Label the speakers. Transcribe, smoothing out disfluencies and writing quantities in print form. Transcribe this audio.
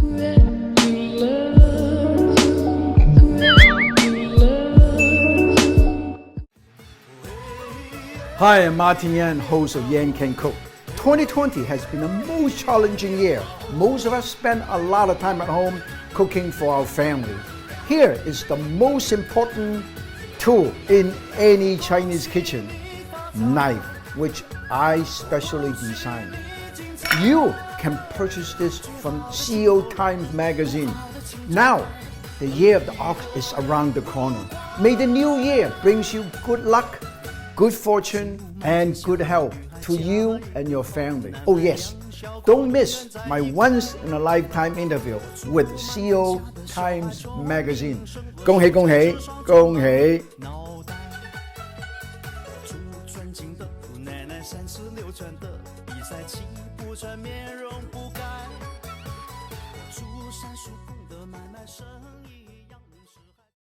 Speaker 1: Hi, I'm Martin Yan, host of Yan Can Cook. 2020 has been the most challenging year. Most of us spend a lot of time at home cooking for our family. Here is the most important tool in any Chinese kitchen, knife, which I specially designed. You can purchase this from CEO Times magazine. Now, the year of the ox is around the corner. May the new year brings you good luck, good fortune, and good health to you and your family. Oh yes, don't miss my once-in-a-lifetime interview with CEO Times magazine. 恭喜恭喜恭喜！
Speaker 2: 出山叔公的买卖生意。